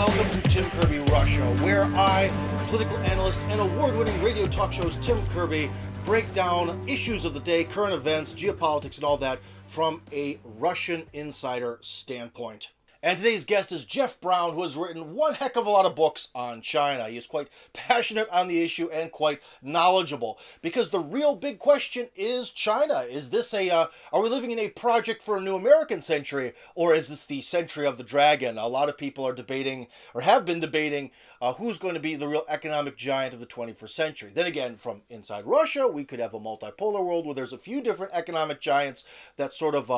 welcome to Tim Kirby Russia, where I, political analyst and award-winning radio talk shows Tim Kirby, break down issues of the day, current events, geopolitics, and all that from a Russian insider standpoint. And today's guest is Jeff Brown, who has written one heck of a lot of books on China. He is quite passionate on the issue and quite knowledgeable, because the real big question is China. Is this are we living in a project for a new American century, or is this the century of the dragon? A lot of people are debating, or have been debating, who's going to be the real economic giant of the 21st century. Then again, from inside Russia, we could have a multipolar world where there's a few different economic giants that sort of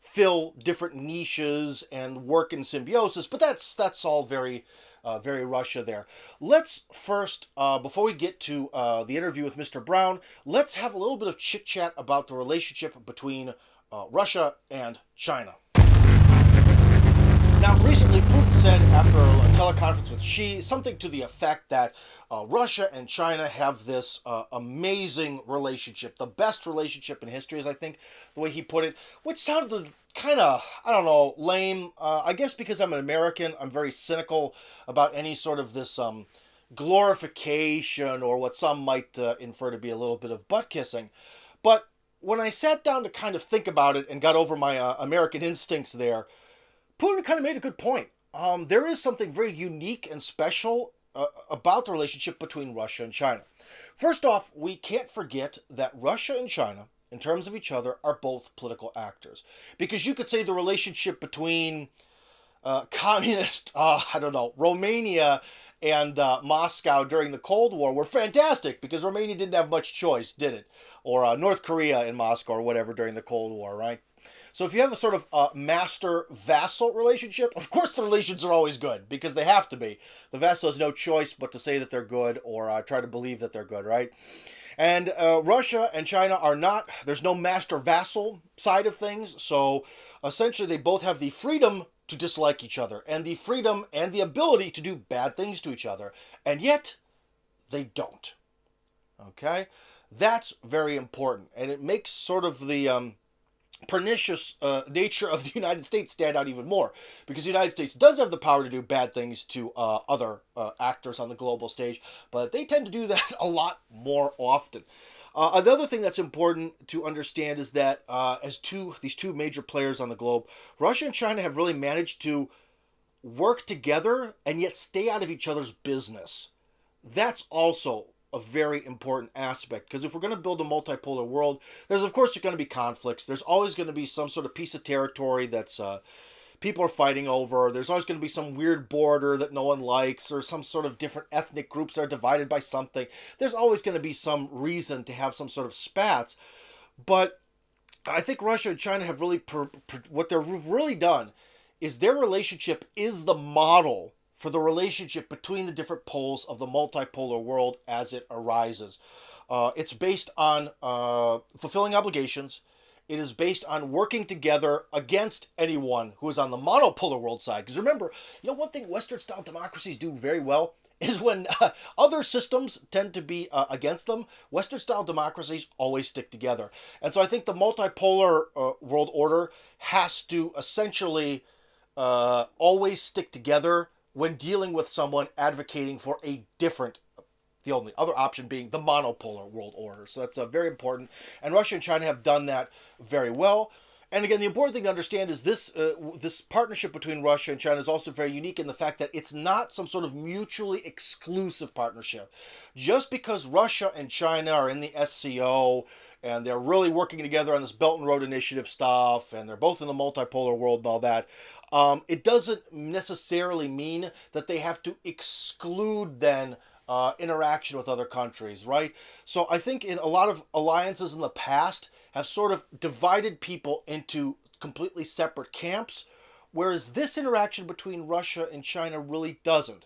fill different niches and work in symbiosis, but that's all very Russia there. Let's first, before we get to the interview with Mr. Brown, let's have a little bit of chit-chat about the relationship between Russia and China. Now, recently, Putin said after a teleconference with Xi something to the effect that Russia and China have this amazing relationship, the best relationship in history, is I think the way he put it, which sounded kind of, I don't know, lame. I guess because I'm an American, I'm very cynical about any sort of this glorification or what some might infer to be a little bit of butt-kissing. But when I sat down to kind of think about it and got over my American instincts there, Putin kind of made a good point. There is something very unique and special about the relationship between Russia and China. First off, we can't forget that Russia and China, in terms of each other, are both political actors. Because you could say the relationship between communist, Romania and Moscow during the Cold War were fantastic, because Romania didn't have much choice, did it? Or North Korea and Moscow or whatever during the Cold War, right? So if you have a sort of master-vassal relationship, of course the relations are always good, because they have to be. The vassal has no choice but to say that they're good or try to believe that they're good, right? And Russia and China are not, there's no master-vassal side of things, so essentially they both have the freedom to dislike each other, and the freedom and the ability to do bad things to each other, and yet they don't. Okay? That's very important, and it makes sort of the pernicious nature of the United States stand out even more, because the United States does have the power to do bad things to other actors on the global stage, but they tend to do that a lot more often. Another thing that's important to understand is that these two major players on the globe, Russia and China, have really managed to work together and yet stay out of each other's business. That's also a very important aspect, because if we're going to build a multipolar world, there's of course going to be conflicts. There's always going to be some sort of piece of territory that's people are fighting over. There's always going to be some weird border that no one likes, or some sort of different ethnic groups that are divided by something. There's always going to be some reason to have some sort of spats. But I think Russia and China have really, what they've really done is their relationship is the model for the relationship between the different poles of the multipolar world as it arises. It's based on fulfilling obligations. It is based on working together against anyone who is on the monopolar world side. Because remember, one thing Western-style democracies do very well is when other systems tend to be against them, Western-style democracies always stick together. And so I think the multipolar world order has to essentially always stick together when dealing with someone advocating for a different, the only other option being the monopolar world order. So that's very important. And Russia and China have done that very well. And again, the important thing to understand is this partnership between Russia and China is also very unique in the fact that it's not some sort of mutually exclusive partnership. Just because Russia and China are in the SCO and they're really working together on this Belt and Road Initiative stuff, and they're both in the multipolar world and all that, it doesn't necessarily mean that they have to exclude then interaction with other countries, right? So I think in a lot of alliances in the past have sort of divided people into completely separate camps, whereas this interaction between Russia and China really doesn't.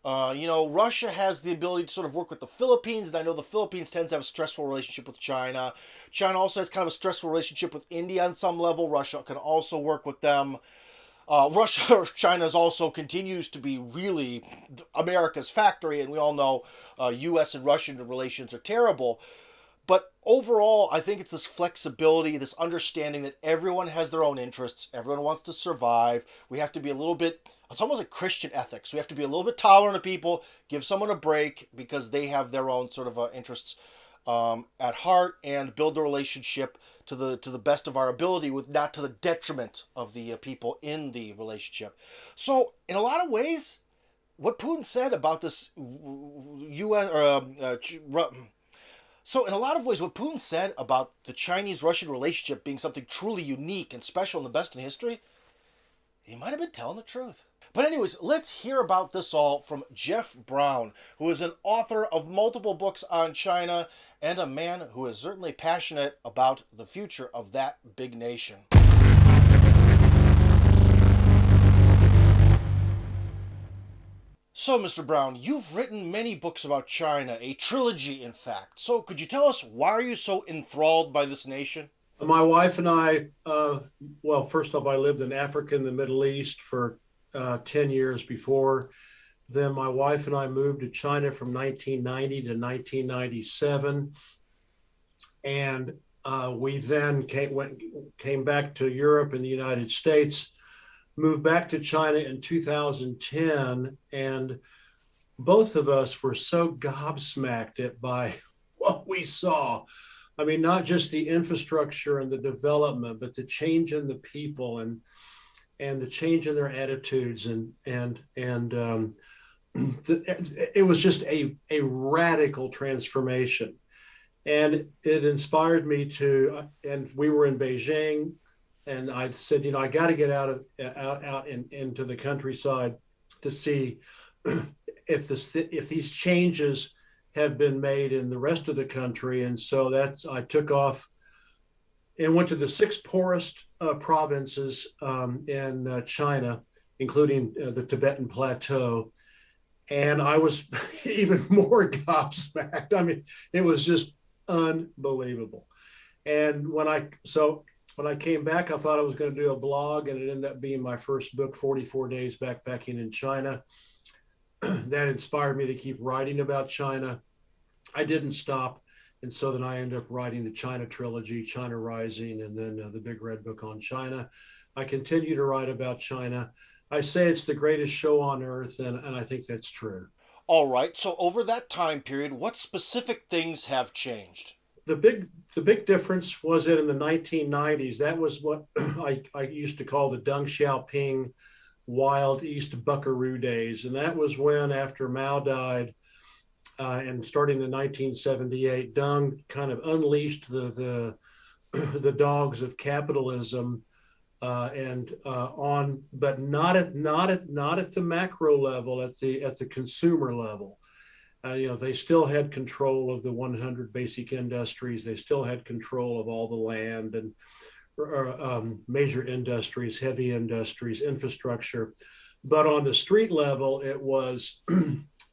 Russia has the ability to sort of work with the Philippines, and I know the Philippines tends to have a stressful relationship with China. China also has kind of a stressful relationship with India on some level. Russia can also work with them. China also continues to be really America's factory, and we all know U.S. and Russian relations are terrible. But overall, I think it's this flexibility, this understanding that everyone has their own interests, everyone wants to survive. We have to be a little bit, it's almost like Christian ethics. We have to be a little bit tolerant of people, give someone a break because they have their own sort of interests at heart, and build the relationship to the best of our ability, with not to the detriment of the people in the relationship. So, in a lot of ways, what Putin said about this U.S. So, in a lot of ways, what Putin said about the Chinese-Russian relationship being something truly unique and special and the best in history, he might have been telling the truth. But anyways, let's hear about this all from Jeff Brown, who is an author of multiple books on China and a man who is certainly passionate about the future of that big nation. So, Mr. Brown, you've written many books about China, a trilogy, in fact. So, could you tell us, why are you so enthralled by this nation? My wife and I, well, first off, I lived in Africa and the Middle East for 10 years before. Then my wife and I moved to China from 1990 to 1997. And we then came back to Europe and the United States, moved back to China in 2010. And both of us were so gobsmacked by what we saw. I mean, not just the infrastructure and the development, but the change in the people and the change in their attitudes, it was just a radical transformation, and it inspired me to. And we were in Beijing, and I said, I got to get into the countryside to see if these changes have been made in the rest of the country. And so I took off and went to the six poorest provinces in China, including the Tibetan Plateau. And I was even more gobsmacked. I mean, it was just unbelievable. And when I came back, I thought I was going to do a blog, and it ended up being my first book, 44 Days Backpacking in China. That inspired me to keep writing about China. I didn't stop. And so then I ended up writing the China trilogy, China Rising, and then the Big Red Book on China. I continue to write about China. I say it's the greatest show on earth, and I think that's true. All right, so over that time period, what specific things have changed? The big difference was that in the 1990s, that was what I used to call the Deng Xiaoping Wild East Buckaroo days. And that was when, after Mao died, and starting in 1978, Deng kind of unleashed the dogs of capitalism, but not at the macro level, at the consumer level. They still had control of the 100 basic industries. They still had control of all the land and major industries, heavy industries, infrastructure. But on the street level, it was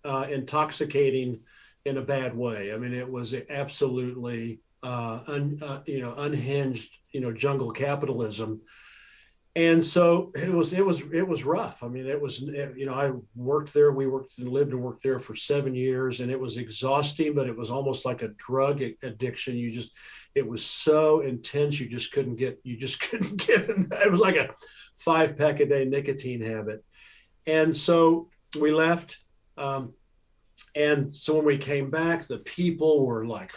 intoxicating in a bad way. I mean, it was absolutely unhinged, jungle capitalism. And so it was rough. I mean, I worked there. We worked and lived and worked there for 7 years, and it was exhausting, but it was almost like a drug addiction. It was so intense. You just couldn't get it was like a 5-pack a day nicotine habit. And so we left. And so when we came back, the people were like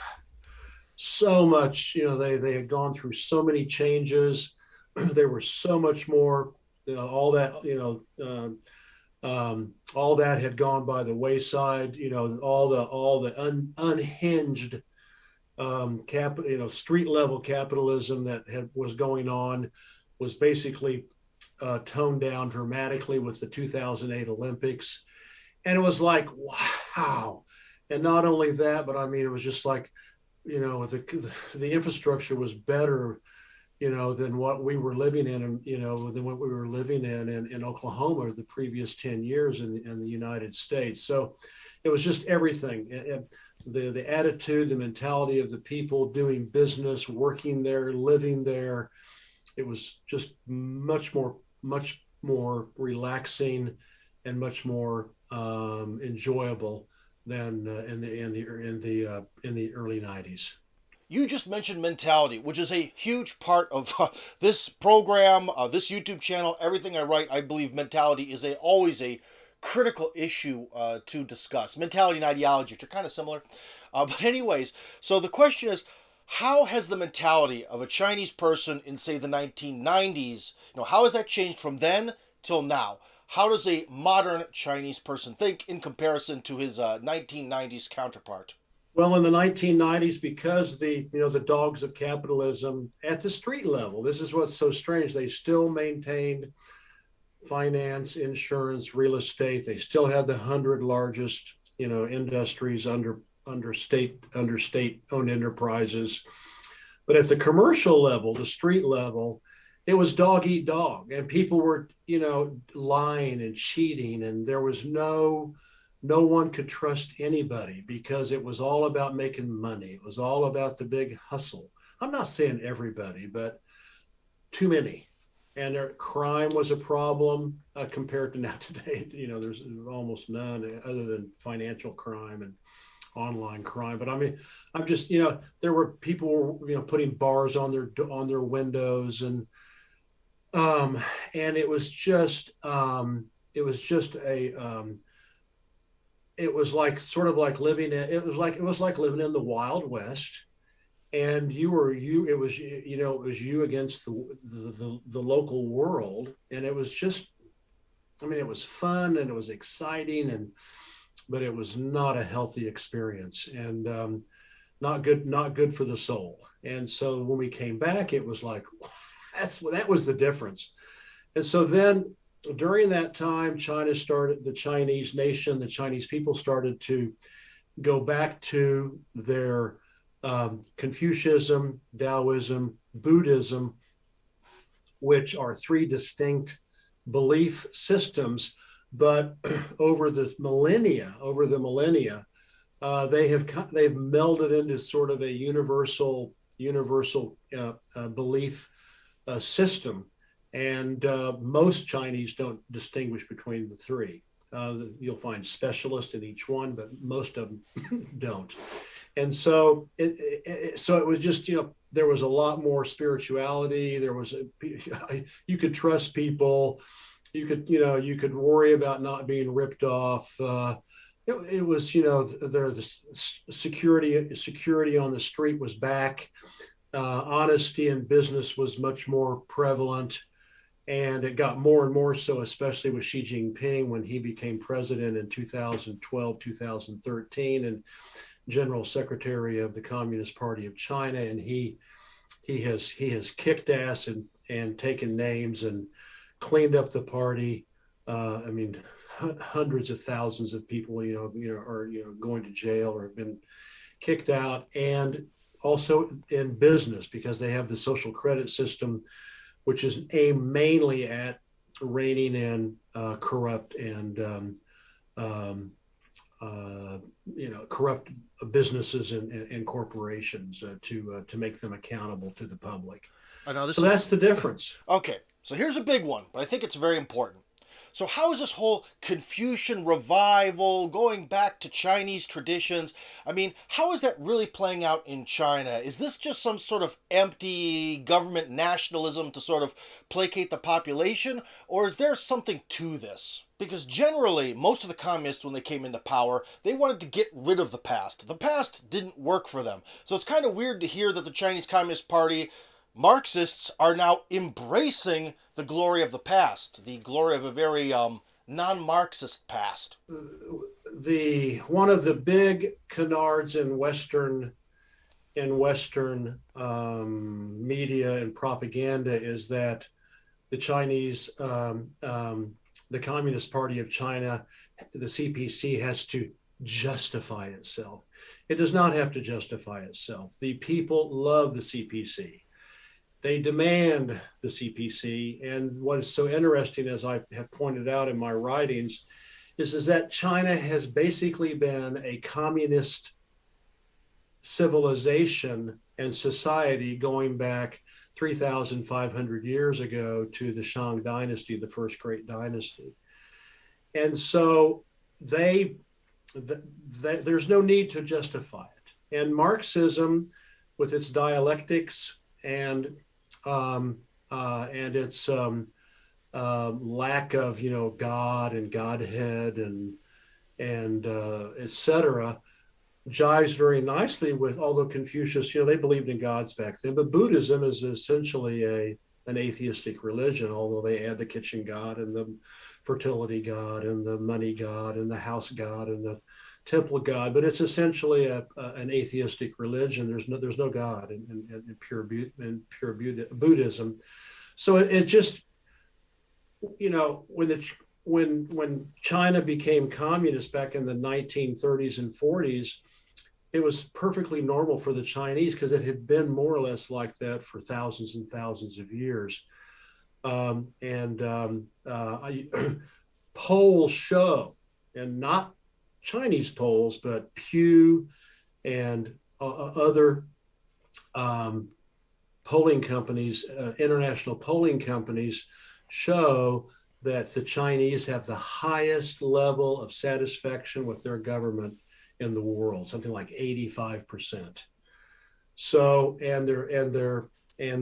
so much, they had gone through so many changes. There was so much more, all that, all that had gone by the wayside, all the unhinged street level capitalism that was going on was basically toned down dramatically with the 2008 Olympics. And it was like, wow. And not only that, but I mean, it was just like, the infrastructure was better, than what we were living in, and, than what we were living in Oklahoma the previous 10 years in the United States. So it was just everything. The attitude, the mentality of the people doing business, working there, living there. It was just much more relaxing and much more enjoyable than in the early 90s. You just mentioned mentality, which is a huge part of this program, this YouTube channel, everything I write. I believe mentality is always a critical issue to discuss. Mentality and ideology, which are kind of similar. But anyways, so the question is, how has the mentality of a Chinese person in, say, the 1990s, how has that changed from then till now? How does a modern Chinese person think in comparison to his 1990s counterpart? Well, in the 1990s, because the dogs of capitalism at the street level, this is what's so strange. They still maintained finance, insurance, real estate. They still had the 100 largest industries under state owned enterprises. But at the commercial level, the street level, it was dog eat dog, and people were lying and cheating, and there was no one could trust anybody because it was all about making money. It was all about the big hustle. I'm not saying everybody, but too many. And crime was a problem compared to now today. There's almost none other than financial crime and online crime. But I mean, I'm just, there were people, putting bars on their windows, and it was just it was like sort of like living in it was like living in the Wild West, and it was you against the local world, and it was just, I mean, it was fun and it was exciting, but it was not a healthy experience, and not good for the soul. And so when we came back, it was like that was the difference. And so then during that time, the Chinese nation, the Chinese people started to go back to their Confucianism, Taoism, Buddhism, which are three distinct belief systems. But over the millennia, they've melded into sort of a universal belief system. And most Chinese don't distinguish between the three. You'll find specialists in each one, but most of them don't. And so it was just, there was a lot more spirituality. You could trust people. You could worry about not being ripped off. It was, the security on the street was back. Honesty in business was much more prevalent. And it got more and more so, especially with Xi Jinping when he became president in 2012, 2013, and General Secretary of the Communist Party of China. And he has kicked ass and taken names and cleaned up the party. I mean, hundreds of thousands of people, are going to jail or have been kicked out, and also in business because they have the social credit system, which is aimed mainly at reining in corrupt and corrupt businesses and corporations to make them accountable to the public. So that's the difference. Okay, so here's a big one, but I think it's very important. So how is this whole Confucian revival going back to Chinese traditions? I mean, how is that really playing out in China? Is this just some sort of empty government nationalism to sort of placate the population? Or is there something to this? Because generally, most of the communists, when they came into power, they wanted to get rid of the past. The past didn't work for them. So it's kind of weird to hear that the Chinese Communist Party Marxists are now embracing the glory of the past, the glory of a very non-Marxist past. One of the big canards in Western media and propaganda is that the Chinese, the Communist Party of China, the CPC, has to justify itself. It does not have to justify itself. The people love the CPC. They demand the CPC. And what is so interesting, as I have pointed out in my writings, is that China has basically been a communist civilization and society going back 3,500 years ago to the Shang Dynasty, the first great dynasty. And so there's no need to justify it. And Marxism with its dialectics and its lack of God and Godhead and etc. jives very nicely with, although Confucius, they believed in gods back then, but Buddhism is essentially an atheistic religion, although they add the kitchen god and the fertility god and the money god and the house god and the temple god, but it's essentially an atheistic religion. There's no God in pure Buddhism. So it just, when China became communist back in the 1930s and 40s, it was perfectly normal for the Chinese because it had been more or less like that for thousands and thousands of years. Polls show, and not Chinese polls, but Pew and other polling companies, international polling companies, show that the Chinese have the highest level of satisfaction with their government in the world, something like 85%. So, and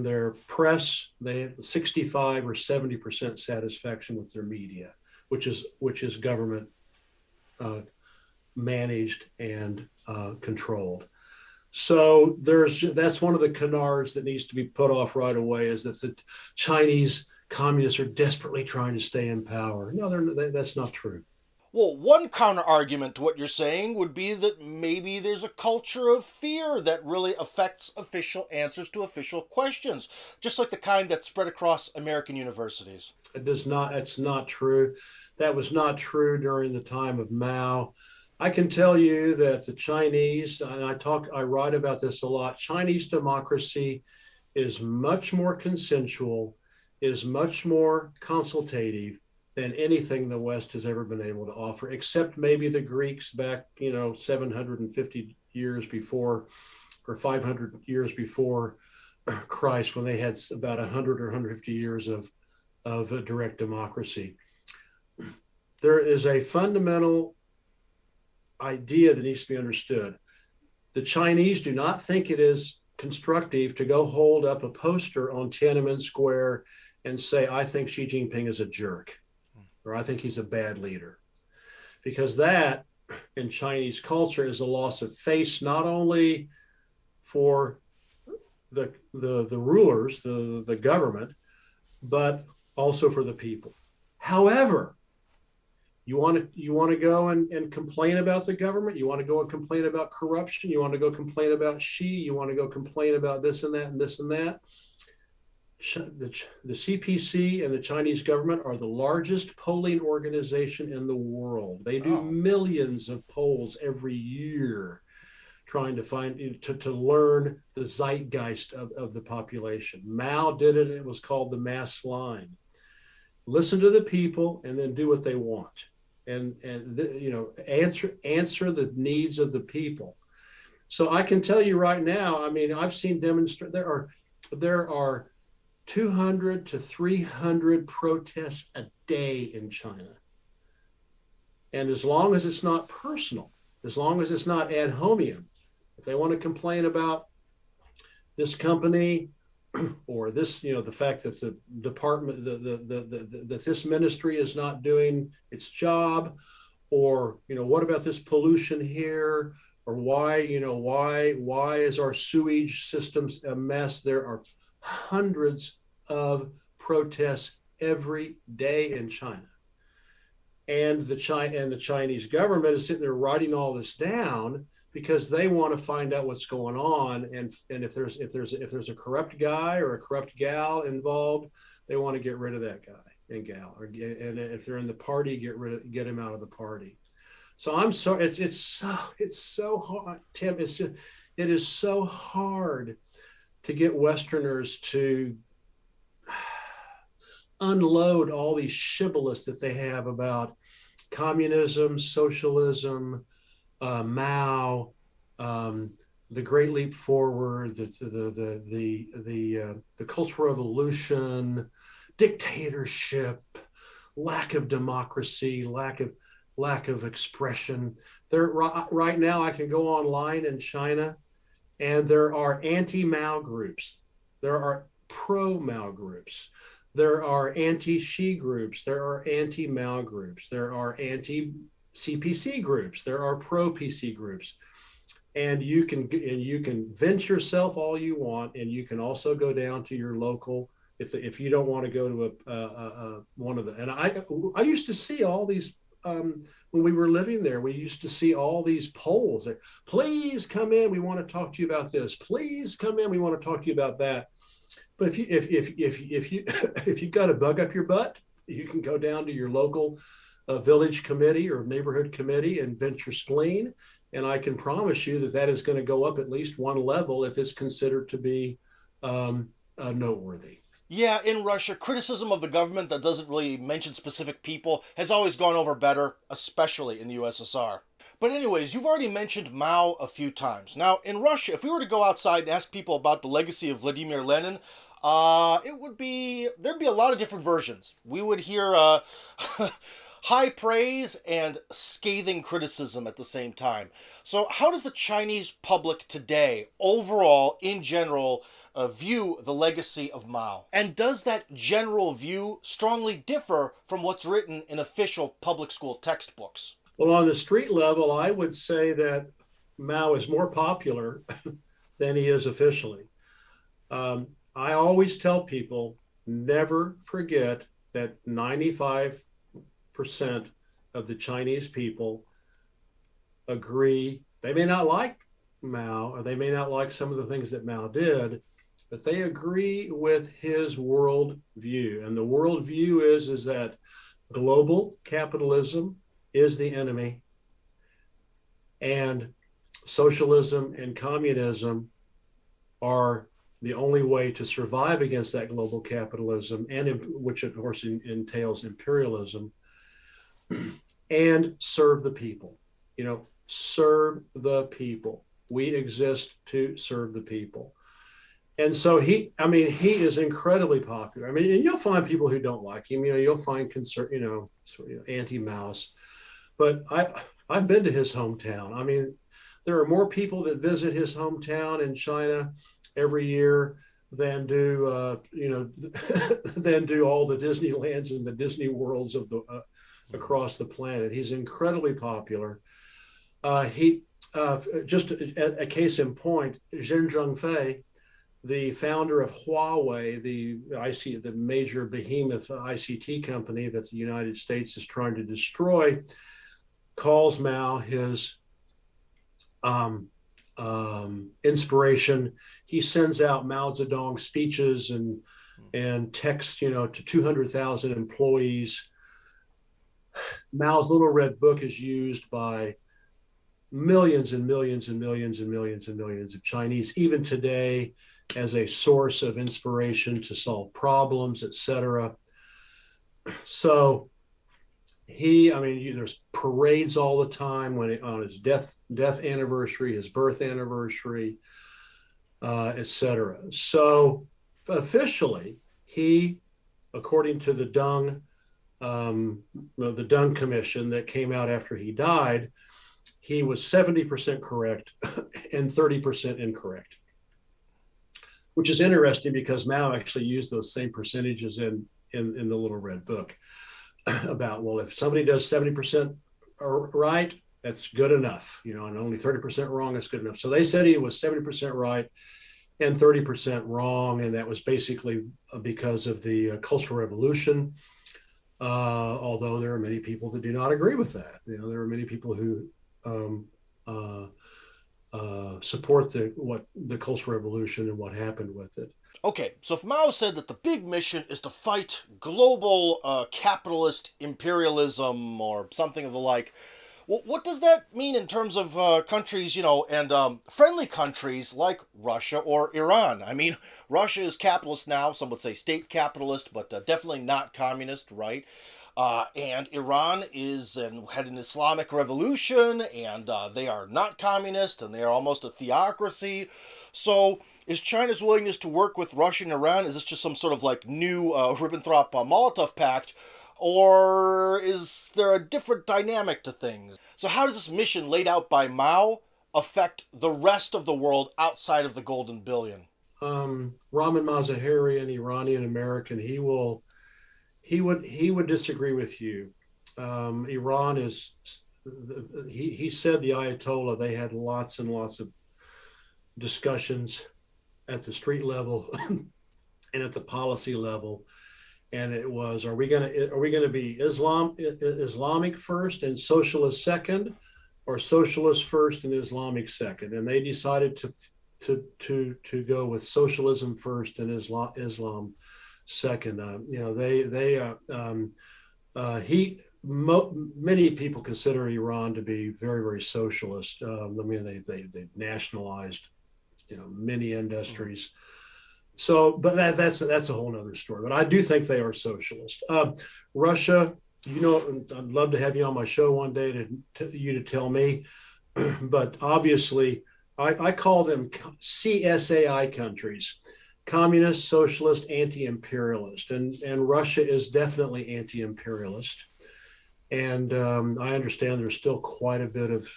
their press, they have 65 or 70% satisfaction with their media, which is government managed and controlled. So that's one of the canards that needs to be put off right away, is that the Chinese communists are desperately trying to stay in power. No, that's not true. Well, one counter argument to what you're saying would be that maybe there's a culture of fear that really affects official answers to official questions, just like the kind that spread across American universities. It does not. It's not true. That was not true during the time of Mao. I can tell you that the Chinese, and I write about this a lot, Chinese democracy is much more consensual, is much more consultative than anything the West has ever been able to offer, except maybe the Greeks back, 750 years before, or 500 years before Christ, when they had about 100 or 150 years of a direct democracy. There is a fundamental idea that needs to be understood. The Chinese do not think it is constructive to go hold up a poster on Tiananmen Square and say, I think Xi Jinping is a jerk, or I think he's a bad leader. Because that, in Chinese culture, is a loss of face, not only for the rulers, the government, but also for the people. However, you want to go and complain about the government. You want to go and complain about corruption. You want to go complain about Xi. You want to go complain about this and that and this and that. The CPC and the Chinese government are the largest polling organization in the world. They do millions of polls every year, trying to learn the zeitgeist of the population. Mao did it. It was called the mass line. Listen to the people and then do what they want. And answer the needs of the people. So I can tell you right now, I mean, I've seen there are 200 to 300 protests a day in China. And as long as it's not personal, as long as it's not ad hominem, if they want to complain about this company or this, the fact that the department, that this ministry is not doing its job, or, what about this pollution here, or why is our sewage systems a mess? There are hundreds of protests every day in China. And the Chinese government is sitting there writing all this down because they want to find out what's going on, and if there's a corrupt guy or a corrupt gal involved, they want to get rid of that guy and gal, and if they're in the party, get him out of the party. So I'm sorry, it's so hard, Tim. It is so hard to get Westerners to unload all these shibboleths that they have about communism, socialism, Mao, the Great Leap Forward, the Cultural Revolution, dictatorship, lack of democracy, lack of expression. Right now, I can go online in China And there are anti-Mao groups. There are pro-Mao groups. There are anti-Xi groups. There are anti-Mao groups. There are anti-CPC groups. There are pro-PC groups. And you can vent yourself all you want, and you can also go down to your local. If you don't want to go to one of the, and I used to see all these when we were living there. We used to see all these polls that, please come in, we want to talk to you about this. Please come in, we want to talk to you about that. But if you if you've got a bug up your butt, you can go down to your local village committee or neighborhood committee and vent your spleen. And I can promise you that that is going to go up at least one level if it's considered to be noteworthy. Yeah, in Russia, criticism of the government that doesn't really mention specific people has always gone over better, especially in the USSR. But anyways, you've already mentioned Mao a few times. Now, in Russia, if we were to go outside and ask people about the legacy of Vladimir Lenin, there'd be a lot of different versions. We would hear high praise and scathing criticism at the same time. So, how does the Chinese public today, overall, in general, view the legacy of Mao? And does that general view strongly differ from what's written in official public school textbooks? Well, on the street level, I would say that Mao is more popular than he is officially. I always tell people never forget that 95% of the Chinese people agree. They may not like Mao, or they may not like some of the things that Mao did, but they agree with his world view. And the world view is that global capitalism is the enemy, and socialism and communism are the only way to survive against that global capitalism, and which of course entails imperialism, and serve the people. Serve the people. We exist to serve the people. And so he is incredibly popular. And you'll find people who don't like him. You'll find anti-Maoists. But I've been to his hometown. There are more people that visit his hometown in China every year than do than do all the Disneylands and the Disney worlds of the across the planet. He's incredibly popular. He just a case in point, Xi Jinping, the founder of Huawei, the major behemoth ICT company that the United States is trying to destroy, calls Mao his inspiration. He sends out Mao Zedong speeches and texts, to 200,000 employees. Mao's Little Red Book is used by millions and millions and millions and millions and millions of Chinese, even today, as a source of inspiration to solve problems, etc. So there's parades all the time on his death anniversary, his birth anniversary, etc. So officially, he, according to the Dung Commission that came out after he died, he was 70% correct and 30% incorrect, which is interesting because Mao actually used those same percentages in the Little Red Book about, well, if somebody does 70% right, that's good enough, and only 30% wrong, that's good enough. So they said he was 70% right and 30% wrong, and that was basically because of the Cultural Revolution. Although there are many people that do not agree with that. There are many people who support the Cultural Revolution and what happened with it. Okay, so if Mao said that the big mission is to fight global capitalist imperialism or something of the like, what does that mean in terms of countries, and friendly countries like Russia or Iran? Russia is capitalist now, some would say state capitalist, but definitely not communist, right? And Iran had an Islamic revolution, and they are not communist, and they are almost a theocracy. So is China's willingness to work with Russia and Iran, is this just some sort of like new Ribbentrop-Molotov pact, or is there a different dynamic to things? So how does this mission laid out by Mao affect the rest of the world outside of the golden billion? Raman Mazaheri, an Iranian American, he would disagree with you. Iran is he said the Ayatollah, they had lots and lots of discussions at the street level and at the policy level, and it was, are we going to be Islamic first and socialist second, or socialist first and Islamic second? And they decided to go with socialism first and Islam second. Many people consider Iran to be very, very socialist. I mean, they nationalized, many industries. So, but that's a whole other story. But I do think they are socialist. Russia, I'd love to have you on my show one day to tell me. But obviously, I call them CSAI countries: communist, socialist, anti-imperialist, and Russia is definitely anti-imperialist. And I understand there's still quite a bit of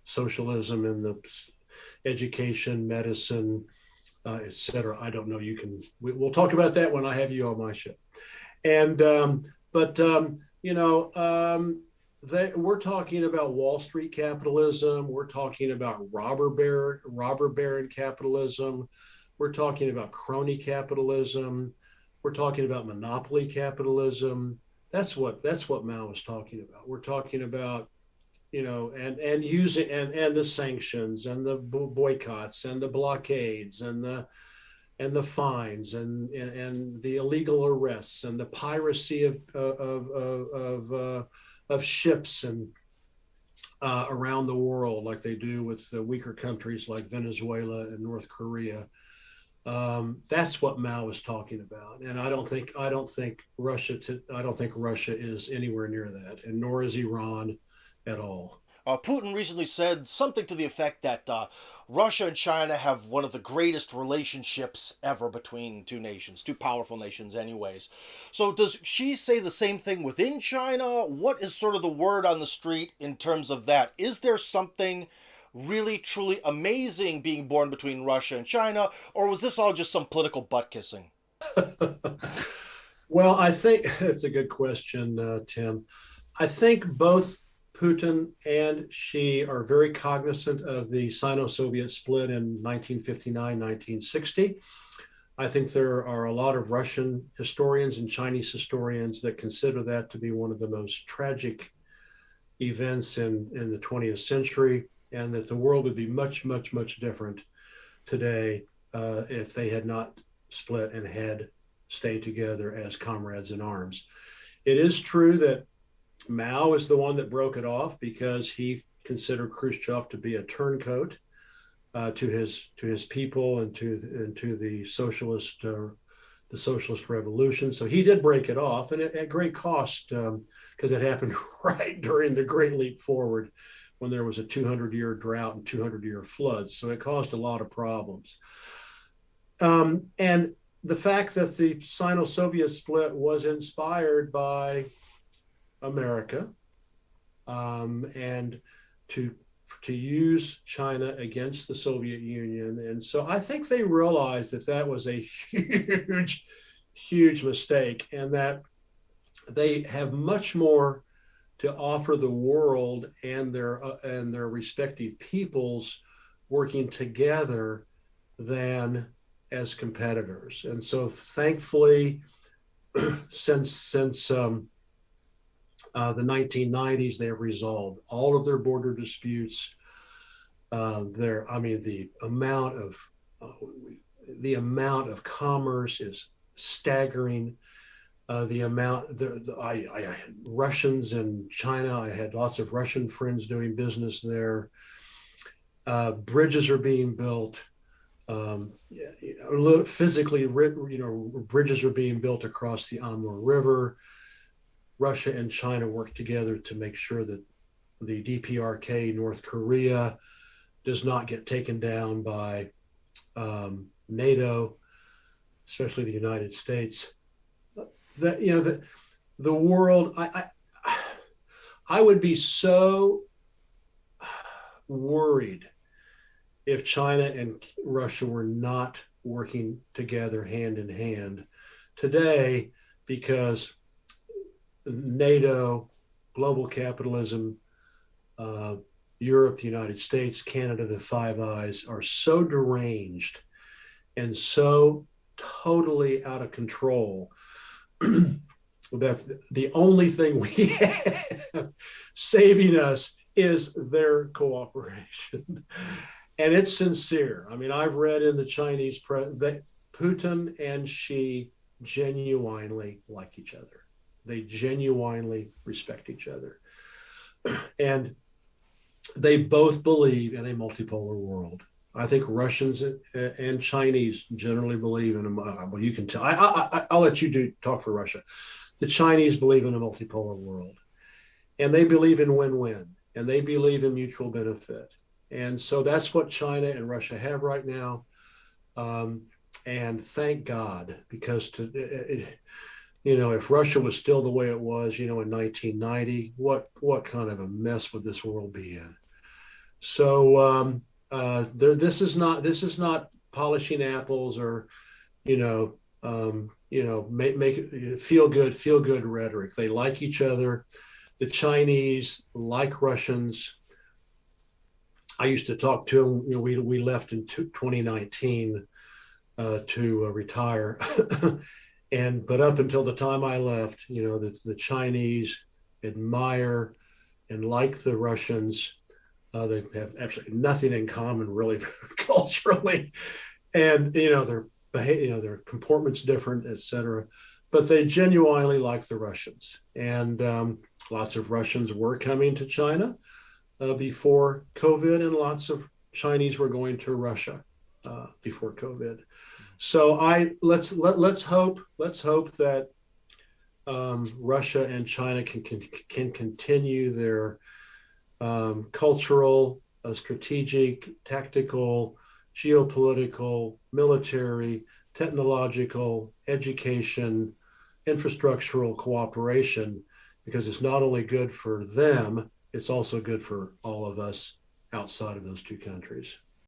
socialism in the education, medicine, et cetera. I don't know. We'll talk about that when I have you on my show. And but we're talking about Wall Street capitalism. We're talking about robber baron capitalism. We're talking about crony capitalism. We're talking about monopoly capitalism. That's what Mao was talking about. We're talking about, and using and the sanctions and the boycotts and the blockades and the fines and the illegal arrests and the piracy of ships and around the world, like they do with the weaker countries like Venezuela and North Korea. That's what Mao was talking about, and I don't think Russia is anywhere near that, and nor is Iran at all. Putin recently said something to the effect that Russia and China have one of the greatest relationships ever between two nations, two powerful nations, anyways. So, does she say the same thing within China? What is sort of the word on the street in terms of that? Is there something really, truly amazing being born between Russia and China, or was this all just some political butt kissing? Well, I think that's a good question, Tim. I think both Putin and Xi are very cognizant of the Sino-Soviet split in 1959, 1960. I think there are a lot of Russian historians and Chinese historians that consider that to be one of the most tragic events in the 20th century, and that the world would be much, much, much different today if they had not split and had stayed together as comrades in arms. It is true that Mao is the one that broke it off because he considered Khrushchev to be a turncoat to his people and to the socialist revolution. So he did break it off, and at great cost, because it happened right during the Great Leap Forward, when there was a 200-year drought and 200-year floods. So it caused a lot of problems. And the fact that the Sino-Soviet split was inspired by America, and to use China against the Soviet Union. And so I think they realized that was a huge, huge mistake, and that they have much more to offer the world and their respective peoples working together than as competitors. And so thankfully, since the 1990s, they have resolved all of their border disputes. The amount of commerce is staggering. Russians in China, I had lots of Russian friends doing business there. Bridges are being built. Physically, bridges are being built across the Amur River. Russia and China work together to make sure that the DPRK, North Korea, does not get taken down by NATO, especially the United States. The world, I would be so worried if China and Russia were not working together hand in hand today, because NATO, global capitalism, uh, Europe, the United States, Canada, the Five Eyes are so deranged and so totally out of control that the only thing we have saving us is their cooperation. And it's sincere. I mean, I've read in the Chinese press that Putin and Xi genuinely like each other. They genuinely respect each other. And they both believe in a multipolar world. I think Russians and Chinese generally believe in a. Well, you can tell. I'll let you talk for Russia. The Chinese believe in a multipolar world, and they believe in win-win, and they believe in mutual benefit. And so that's what China and Russia have right now. And thank God, because if Russia was still the way it was, in 1990, what kind of a mess would this world be in? So this is not polishing apples or make it feel good rhetoric. They like each other. The Chinese like Russians. I used to talk to them. We left in 2019 to retire, but up until the time I left, the Chinese admire and like the Russians. They have absolutely nothing in common, really, culturally, and their comportment's different, etc. But they genuinely like the Russians, and lots of Russians were coming to China before COVID, and lots of Chinese were going to Russia before COVID. So let's hope that Russia and China can continue their cultural, strategic, tactical, geopolitical, military, technological, education, infrastructural cooperation, because it's not only good for them, it's also good for all of us outside of those two countries.